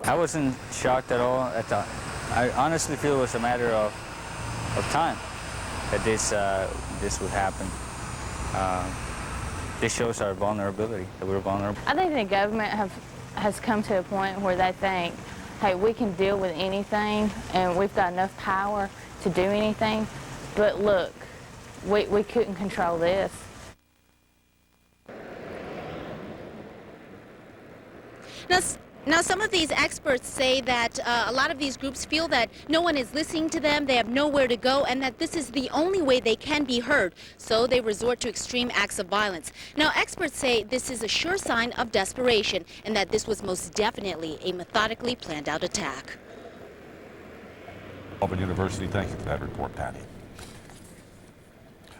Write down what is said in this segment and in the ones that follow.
I wasn't shocked at all. I honestly feel it was a matter of time that this would happen. This shows our vulnerability, that we're vulnerable. I think the government has come to a point where they think, hey, we can deal with anything and we've got enough power to do anything, but look, we couldn't control this. Now, some of these experts say that a lot of these groups feel that no one is listening to them, they have nowhere to go, and that this is the only way they can be heard, so they resort to extreme acts of violence. Now, experts say this is a sure sign of desperation, and that this was most definitely a methodically planned out attack. Auburn University, thank you for that report, Patty.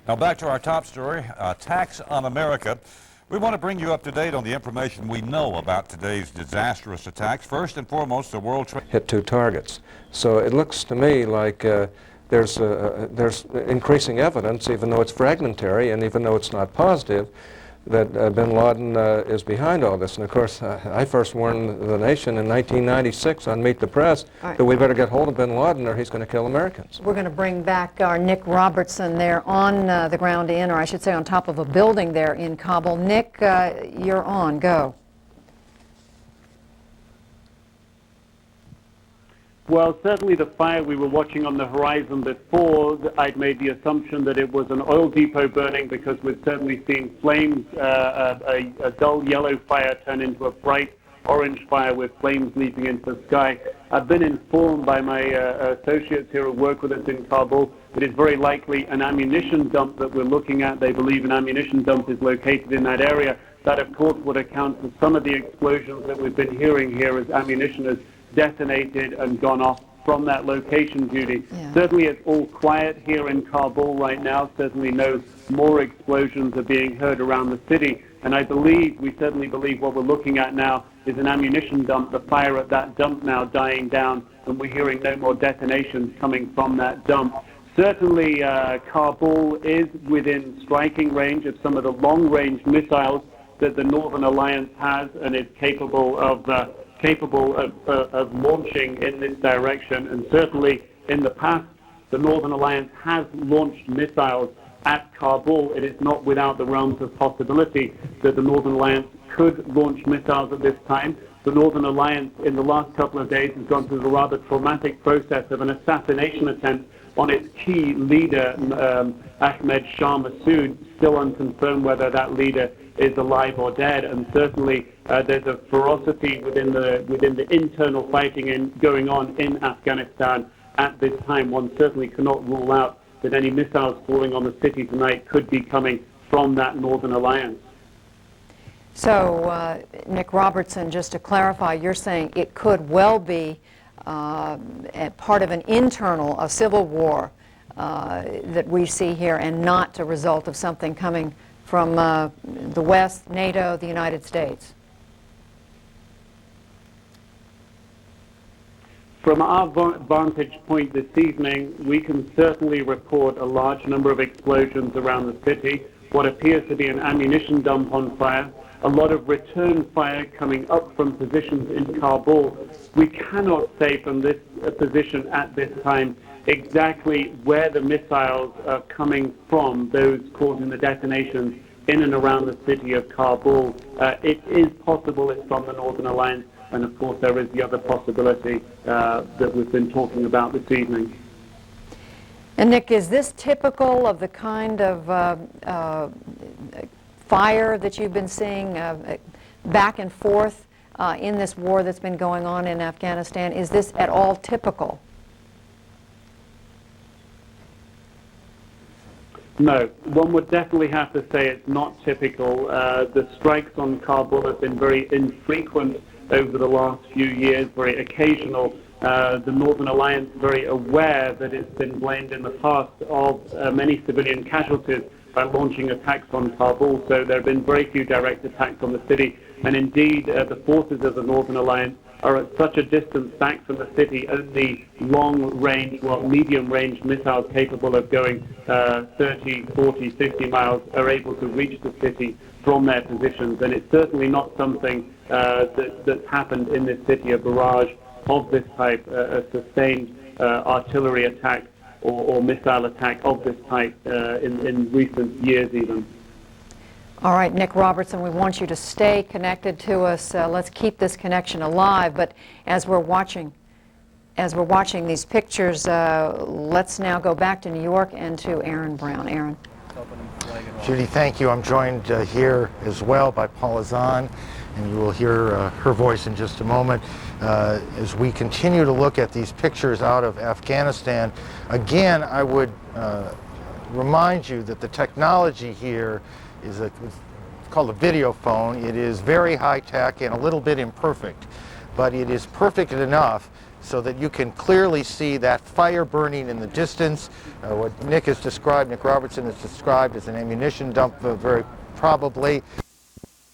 Now back to our top story, attacks on America. We want to bring you up to date on the information we know about today's disastrous attacks. First and foremost, the World Trade hit 2 targets. So it looks to me like there's increasing evidence, even though it's fragmentary and even though it's not positive, that bin Laden is behind all this. And of course, I first warned the nation in 1996 on Meet the Press that we better get hold of bin Laden or he's going to kill Americans. We're going to bring back our Nick Robertson there on the ground in, or I should say on top of a building there in Kabul. Nick, you're on. Go. Well, certainly the fire we were watching on the horizon before, I'd made the assumption that it was an oil depot burning because we've certainly seen flames, a dull yellow fire turn into a bright orange fire with flames leaping into the sky. I've been informed by my associates here who work with us in Kabul that it's very likely an ammunition dump that we're looking at. They believe an ammunition dump is located in that area. That, of course, would account for some of the explosions that we've been hearing here as ammunition has detonated and gone off from that location, Judy. Yeah. Certainly it's all quiet here in Kabul right now. Certainly no more explosions are being heard around the city. And we certainly believe what we're looking at now is an ammunition dump, the fire at that dump now dying down, and we're hearing no more detonations coming from that dump. Certainly Kabul is within striking range of some of the long-range missiles that the Northern Alliance has and is capable of launching in this direction. And certainly in the past, the Northern Alliance has launched missiles at Kabul. It is not without the realms of possibility that the Northern Alliance could launch missiles at this time. The Northern Alliance in the last couple of days has gone through the rather traumatic process of an assassination attempt on its key leader, Ahmed Shah Massoud. Still unconfirmed whether that leader is alive or dead, and certainly there's a ferocity within the internal fighting going on in Afghanistan at this time. One certainly cannot rule out that any missiles falling on the city tonight could be coming from that Northern Alliance. So, Nick Robertson, just to clarify, you're saying it could well be part of an internal, a civil war that we see here, and not a result of something coming from the West, NATO, the United States? From our vantage point this evening, we can certainly report a large number of explosions around the city, what appears to be an ammunition dump on fire, a lot of return fire coming up from positions in Kabul. We cannot say from this position at this time exactly where the missiles are coming from, those causing the detonations in and around the city of Kabul. It is possible it's from the Northern Alliance, and of course there is the other possibility that we've been talking about this evening. And Nick, is this typical of the kind of fire that you've been seeing back and forth in this war that's been going on in Afghanistan? Is this at all typical? No, one would definitely have to say it's not typical. The strikes on Kabul have been very infrequent over the last few years, very occasional. The Northern Alliance very aware that it's been blamed in the past of many civilian casualties by launching attacks on Kabul, so there have been very few direct attacks on the city. And indeed, the forces of the Northern Alliance are at such a distance back from the city. Only long-range, well, medium-range missiles capable of going 30, 40, 50 miles are able to reach the city from their positions. And it's certainly not something that's happened in this city, a barrage of this type, a sustained artillery attack or missile attack of this type in recent years even. All right, Nick Robertson, we want you to stay connected to us. Let's keep this connection alive. But as we're watching these pictures, let's now go back to New York and to Aaron Brown. Aaron. Judy, thank you. I'm joined here as well by Paula Zahn, and you will hear her voice in just a moment. As we continue to look at these pictures out of Afghanistan, again, I would remind you that the technology here is it's called a video phone. It is very high tech and a little bit imperfect, but it is perfect enough so that you can clearly see that fire burning in the distance. What Nick Robertson has described as an ammunition dump, very probably.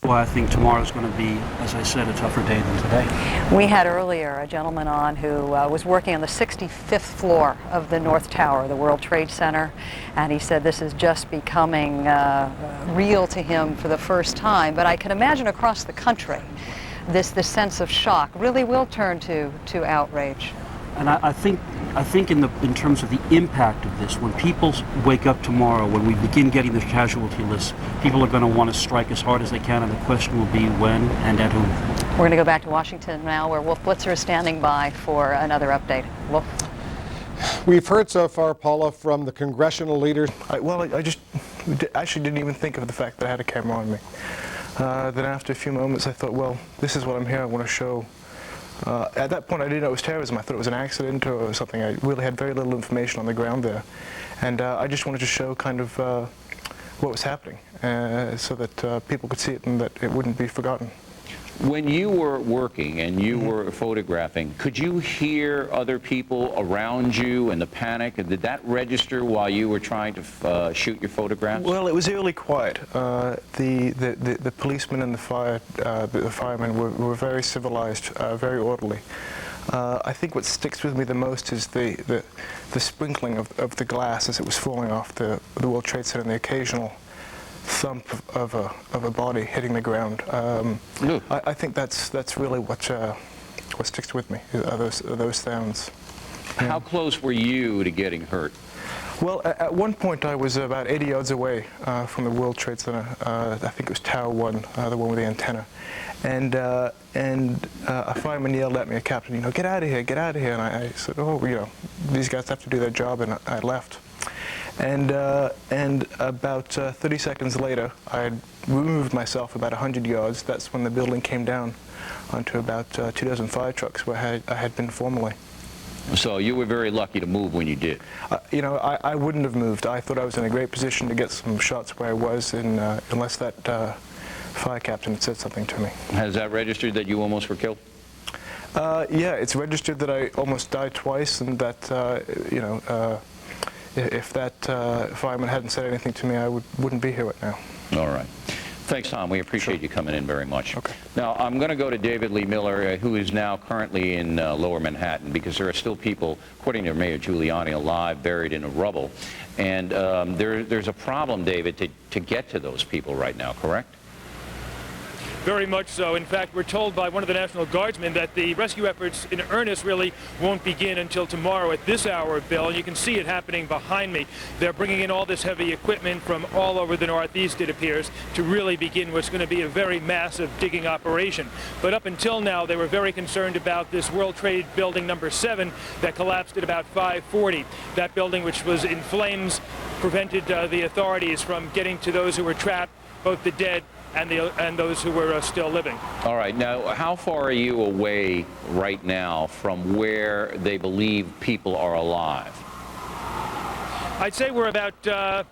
Well, I think tomorrow's going to be, as I said, a tougher day than today. We had earlier a gentleman on who was working on the 65th floor of the North Tower, the World Trade Center, and he said this is just becoming real to him for the first time. But I can imagine across the country, this sense of shock really will turn to outrage. And I think in terms of the impact of this, when people wake up tomorrow, when we begin getting the casualty lists, people are going to want to strike as hard as they can, and the question will be when and at whom. We're going to go back to Washington now, where Wolf Blitzer is standing by for another update. Wolf? We've heard so far, Paula, from the congressional leaders. I just actually didn't even think of the fact that I had a camera on me. Then after a few moments, I thought, well, this is what I'm here. I want to show. At that point, I didn't know it was terrorism. I thought it was an accident or something. I really had very little information on the ground there. And I just wanted to show kind of what was happening so that people could see it and that it wouldn't be forgotten. When you were working and you were photographing, could you hear other people around you and the panic? And did that register while you were trying to shoot your photographs? Well, it was eerily quiet. The policemen and the firemen were very civilized, very orderly. I think what sticks with me the most is the sprinkling of the glass as it was falling off the World Trade Center and the occasional thump of a body hitting the ground. I think that's really what sticks with me, are those sounds. How close were you to getting hurt? Well, at one point I was about 80 yards away from the World Trade Center. I think it was Tower 1, the one with the antenna. And a fireman yelled at me, a captain, get out of here, get out of here. And I said, oh, these guys have to do their job, and I left. And about 30 seconds later, I had removed myself about 100 yards. That's when the building came down onto about 2 dozen fire trucks where I had been formerly. So you were very lucky to move when you did. I wouldn't have moved. I thought I was in a great position to get some shots where I was, unless that fire captain had said something to me. Has that registered that you almost were killed? Yeah, it's registered that I almost died twice, and that, if that fireman hadn't said anything to me, I wouldn't be here right now. All right. Thanks, Tom. We appreciate you coming in very much. Okay. Now, I'm going to go to David Lee Miller, who is now currently in Lower Manhattan, because there are still people, according to Mayor Giuliani, alive, buried in the rubble. And there's a problem, David, to get to those people right now, correct? Very much so. In fact, we're told by one of the National Guardsmen that the rescue efforts in earnest really won't begin until tomorrow at this hour, Bill. And you can see it happening behind me. They're bringing in all this heavy equipment from all over the Northeast, it appears, to really begin what's going to be a very massive digging operation. But up until now, they were very concerned about this World Trade Building number 7 that collapsed at about 5:40. That building, which was in flames, prevented the authorities from getting to those who were trapped, both the dead and those who were still living. All right. Now, how far are you away right now from where they believe people are alive? I'd say we're about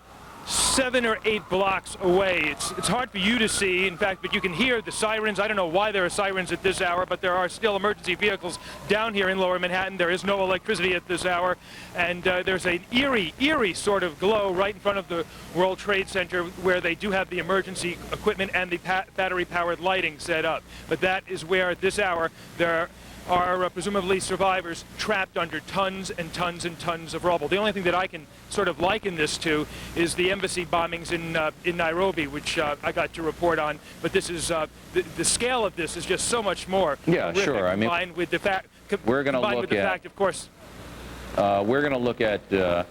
7 or 8 blocks away. It's hard for you to see, in fact, but you can hear the sirens. I don't know why there are sirens at this hour, but there are still emergency vehicles down here in Lower Manhattan. There is no electricity at this hour, and there's an eerie sort of glow right in front of the World Trade Center where they do have the emergency equipment and the battery-powered lighting set up. But that is where, at this hour, there are presumably survivors trapped under tons and tons and tons of rubble. The only thing that I can sort of liken this to is the embassy bombings in Nairobi, which I got to report on. But this is the scale of this is just so much more. Yeah, sure. I mean, combined with the fact, we're going to look at fact, of course. We're going to look at,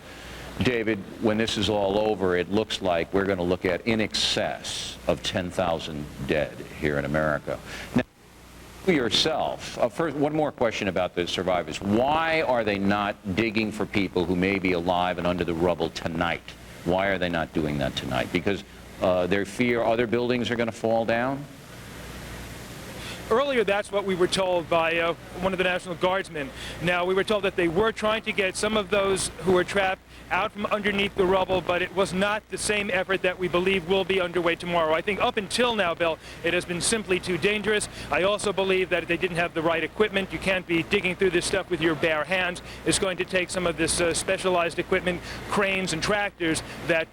David, when this is all over, it looks like we're going to look at in excess of 10,000 dead here in America. Now, yourself, first, one more question about the survivors. Why are they not digging for people who may be alive and under the rubble tonight? Why are they not doing that tonight? Because they fear other buildings are going to fall down? Earlier, that's what we were told by one of the National Guardsmen. Now, we were told that they were trying to get some of those who were trapped out from underneath the rubble, but it was not the same effort that we believe will be underway tomorrow. I think up until now, Bill, it has been simply too dangerous. I also believe that they didn't have the right equipment. You can't be digging through this stuff with your bare hands. It's going to take some of this specialized equipment, cranes and tractors that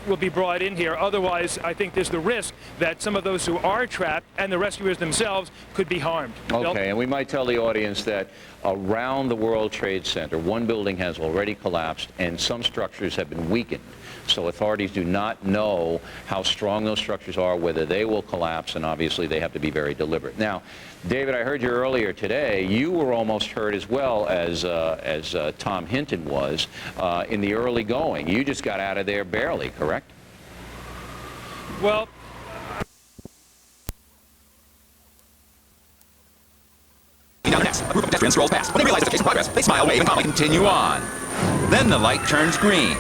will be brought in here. Otherwise, I think there's the risk that some of those who are trapped and the rescuers themselves could be harmed. Okay, Bill? and we might tell the audience that around the World Trade Center, one building has already collapsed and some structures have been weakened. So authorities do not know how strong those structures are, whether they will collapse, and obviously they have to be very deliberate. Now, David, I heard you earlier today. You were almost hurt as well as Tom Hinton was in the early going. You just got out of there barely, correct? Well, Now next, a group of pedestrians strolls past. When they realize the vacation progress, they smile, wave, and calmly continue on. Then the light turns green.